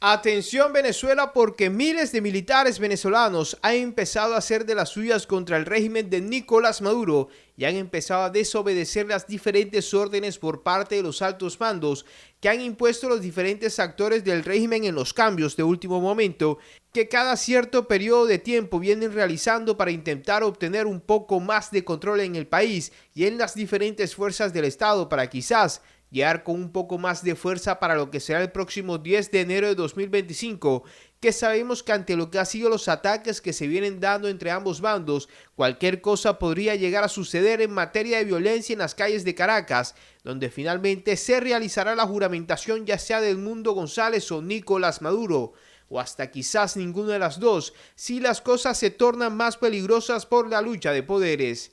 Atención Venezuela, porque miles de militares venezolanos han empezado a hacer de las suyas contra el régimen de Nicolás Maduro y han empezado a desobedecer las diferentes órdenes por parte de los altos mandos que han impuesto los diferentes actores del régimen en los cambios de último momento que cada cierto periodo de tiempo vienen realizando para intentar obtener un poco más de control en el país y en las diferentes fuerzas del Estado para quizás llegar con un poco más de fuerza para lo que será el próximo 10 de enero de 2025, que sabemos que ante lo que han sido los ataques que se vienen dando entre ambos bandos, cualquier cosa podría llegar a suceder en materia de violencia en las calles de Caracas, donde finalmente se realizará la juramentación ya sea del Mundo González o Nicolás Maduro, o hasta quizás ninguna de las dos, si las cosas se tornan más peligrosas por la lucha de poderes.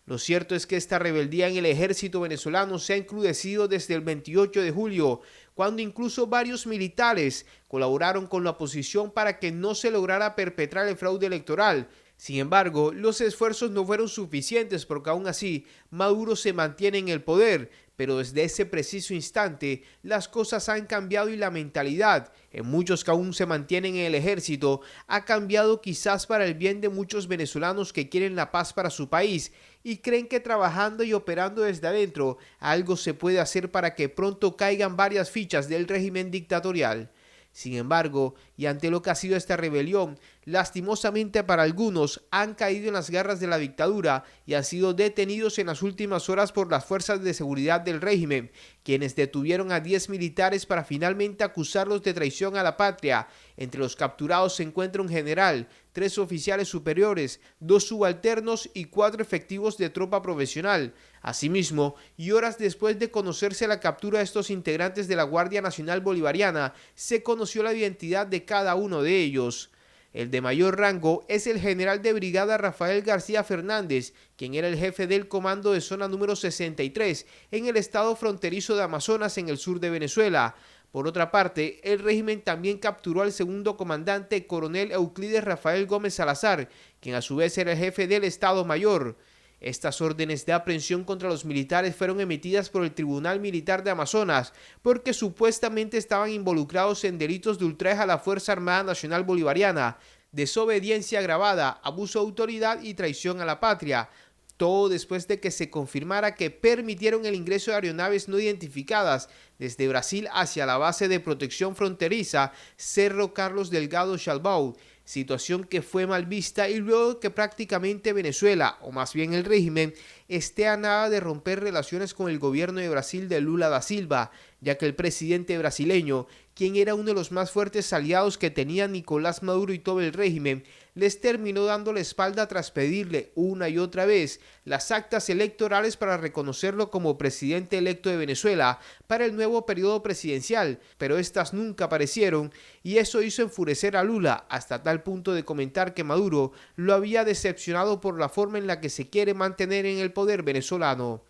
Lo cierto es que esta rebeldía en el ejército venezolano se ha encrudecido desde el 28 de julio, cuando incluso varios militares colaboraron con la oposición para que no se lograra perpetrar el fraude electoral. Sin embargo, los esfuerzos no fueron suficientes porque aún así Maduro se mantiene en el poder, pero desde ese preciso instante las cosas han cambiado y la mentalidad, en muchos que aún se mantienen en el ejército, ha cambiado quizás para el bien de muchos venezolanos que quieren la paz para su país y creen que trabajando y operando desde adentro algo se puede hacer para que pronto caigan varias fichas del régimen dictatorial. Sin embargo, y ante lo que ha sido esta rebelión, lastimosamente para algunos han caído en las garras de la dictadura y han sido detenidos en las últimas horas por las fuerzas de seguridad del régimen, quienes detuvieron a 10 militares para finalmente acusarlos de traición a la patria. Entre los capturados se encuentra un general, 3 oficiales superiores, 2 subalternos y 4 efectivos de tropa profesional. Asimismo, y horas después de conocerse la captura de estos integrantes de la Guardia Nacional Bolivariana, se conoció la identidad de cada uno de ellos. El de mayor rango es el general de brigada Rafael García Fernández, quien era el jefe del comando de zona número 63 en el estado fronterizo de Amazonas en el sur de Venezuela. Por otra parte, el régimen también capturó al segundo comandante, coronel Euclides Rafael Gómez Salazar, quien a su vez era el jefe del Estado Mayor. Estas órdenes de aprehensión contra los militares fueron emitidas por el Tribunal Militar de Amazonas porque supuestamente estaban involucrados en delitos de ultraje a la Fuerza Armada Nacional Bolivariana, desobediencia agravada, abuso de autoridad y traición a la patria. Todo después de que se confirmara que permitieron el ingreso de aeronaves no identificadas desde Brasil hacia la base de protección fronteriza Cerro Carlos Delgado Chalbaud, situación que fue mal vista y luego que prácticamente Venezuela, o más bien el régimen, esté a nada de romper relaciones con el gobierno de Brasil de Lula da Silva, ya que el presidente brasileño, quien era uno de los más fuertes aliados que tenía Nicolás Maduro y todo el régimen, les terminó dando la espalda tras pedirle una y otra vez las actas electorales para reconocerlo como presidente electo de Venezuela para el nuevo periodo presidencial, pero estas nunca aparecieron y eso hizo enfurecer a Lula hasta tal punto de comentar que Maduro lo había decepcionado por la forma en la que se quiere mantener en el poder venezolano.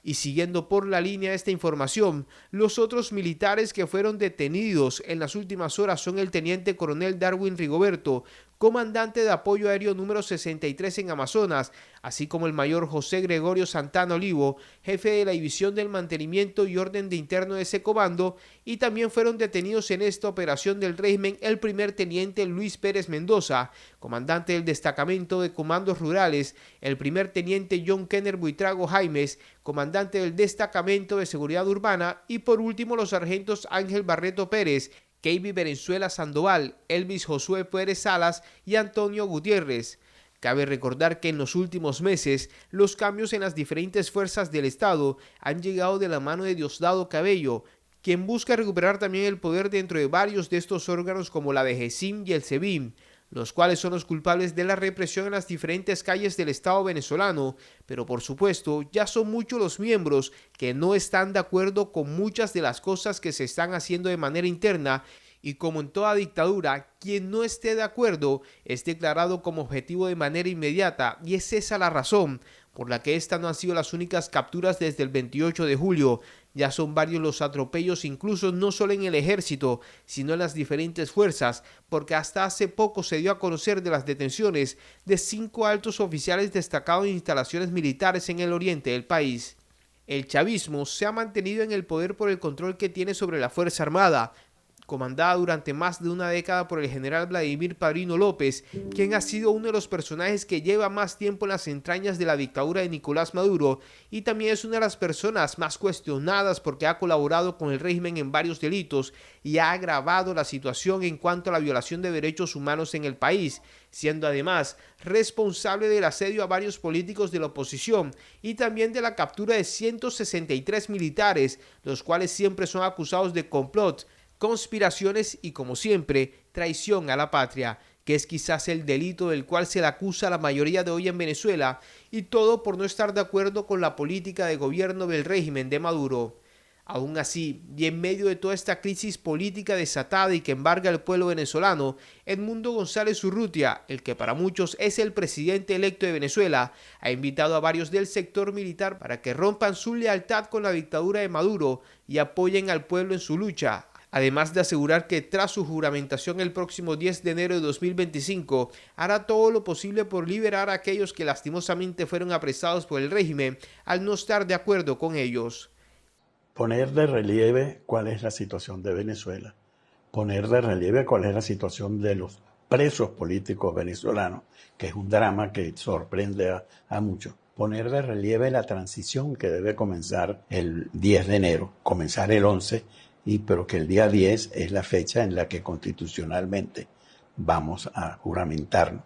Y siguiendo por la línea de esta información, los otros militares que fueron detenidos en las últimas horas son el teniente coronel Darwin Rigoberto, comandante de apoyo aéreo número 63 en Amazonas, así como el mayor José Gregorio Santana Olivo, jefe de la división del mantenimiento y orden de interno de ese comando, y también fueron detenidos en esta operación del régimen el primer teniente Luis Pérez Mendoza, comandante del destacamento de comandos rurales, el primer teniente John Kenner Buitrago Jaimes, comandante del destacamento de seguridad urbana, y por último los sargentos Ángel Barreto Pérez, Keiby Venezuela Sandoval, Elvis Josué Pérez Salas y Antonio Gutiérrez. Cabe recordar que en los últimos meses los cambios en las diferentes fuerzas del Estado han llegado de la mano de Diosdado Cabello, quien busca recuperar también el poder dentro de varios de estos órganos como la DGCIM y el SEBIN, los cuales son los culpables de la represión en las diferentes calles del Estado venezolano, pero por supuesto ya son muchos los miembros que no están de acuerdo con muchas de las cosas que se están haciendo de manera interna y como en toda dictadura, quien no esté de acuerdo es declarado como objetivo de manera inmediata y es esa la razón por la que estas no han sido las únicas capturas desde el 28 de julio. Ya son varios los atropellos, incluso no solo en el ejército, sino en las diferentes fuerzas, porque hasta hace poco se dio a conocer de las detenciones de 5 altos oficiales destacados en instalaciones militares en el oriente del país. El chavismo se ha mantenido en el poder por el control que tiene sobre la Fuerza Armada, comandada durante más de una década por el general Vladimir Padrino López, quien ha sido uno de los personajes que lleva más tiempo en las entrañas de la dictadura de Nicolás Maduro y también es una de las personas más cuestionadas porque ha colaborado con el régimen en varios delitos y ha agravado la situación en cuanto a la violación de derechos humanos en el país, siendo además responsable del asedio a varios políticos de la oposición y también de la captura de 163 militares, los cuales siempre son acusados de complot, conspiraciones y, como siempre, traición a la patria, que es quizás el delito del cual se le acusa a la mayoría de hoy en Venezuela, y todo por no estar de acuerdo con la política de gobierno del régimen de Maduro. Aún así, y en medio de toda esta crisis política desatada y que embarga al pueblo venezolano, Edmundo González Urrutia, el que para muchos es el presidente electo de Venezuela, ha invitado a varios del sector militar para que rompan su lealtad con la dictadura de Maduro y apoyen al pueblo en su lucha, además de asegurar que tras su juramentación el próximo 10 de enero de 2025 hará todo lo posible por liberar a aquellos que lastimosamente fueron apresados por el régimen al no estar de acuerdo con ellos. Poner de relieve cuál es la situación de Venezuela, poner de relieve cuál es la situación de los presos políticos venezolanos, que es un drama que sorprende a muchos. Poner de relieve la transición que debe comenzar el 10 de enero, comenzar el 11, pero que el día 10 es la fecha en la que constitucionalmente vamos a juramentarnos.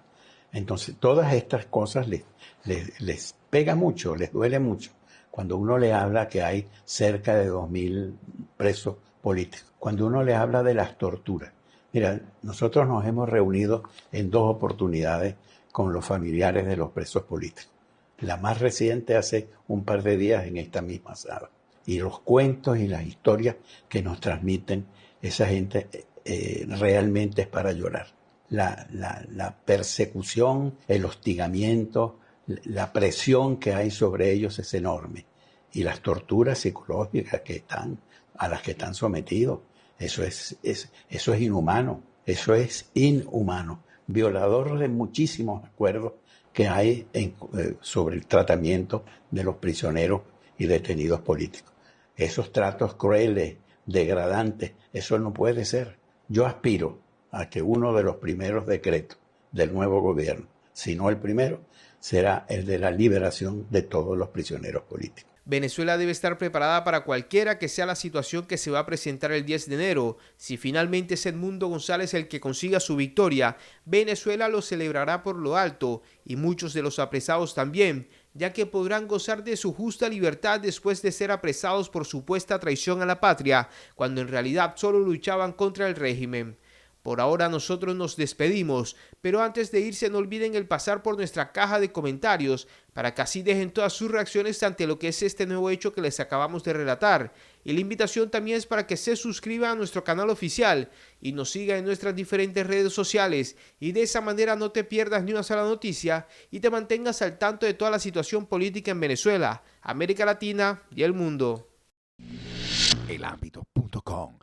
Entonces, todas estas cosas les pega mucho, les duele mucho, cuando uno le habla que hay cerca de 2.000 presos políticos, cuando uno le habla de las torturas. Mira, nosotros nos hemos reunido en 2 oportunidades con los familiares de los presos políticos. La más reciente hace un par de días en esta misma sala. Y los cuentos y las historias que nos transmiten esa gente realmente es para llorar. La persecución, el hostigamiento, la presión que hay sobre ellos es enorme. Y las torturas psicológicas a las que están sometidos, eso es inhumano, violador de muchísimos acuerdos que hay sobre el tratamiento de los prisioneros y detenidos políticos. Esos tratos crueles, degradantes, eso no puede ser. Yo aspiro a que uno de los primeros decretos del nuevo gobierno, si no el primero, será el de la liberación de todos los prisioneros políticos. Venezuela debe estar preparada para cualquiera que sea la situación que se va a presentar el 10 de enero. Si finalmente es Edmundo González el que consiga su victoria, Venezuela lo celebrará por lo alto y muchos de los apresados también, ya que podrán gozar de su justa libertad después de ser apresados por supuesta traición a la patria, cuando en realidad solo luchaban contra el régimen. Por ahora nosotros nos despedimos, pero antes de irse no olviden el pasar por nuestra caja de comentarios para que así dejen todas sus reacciones ante lo que es este nuevo hecho que les acabamos de relatar. Y la invitación también es para que se suscriban a nuestro canal oficial y nos sigan en nuestras diferentes redes sociales y de esa manera no te pierdas ni una sola noticia y te mantengas al tanto de toda la situación política en Venezuela, América Latina y el mundo. Elambito.com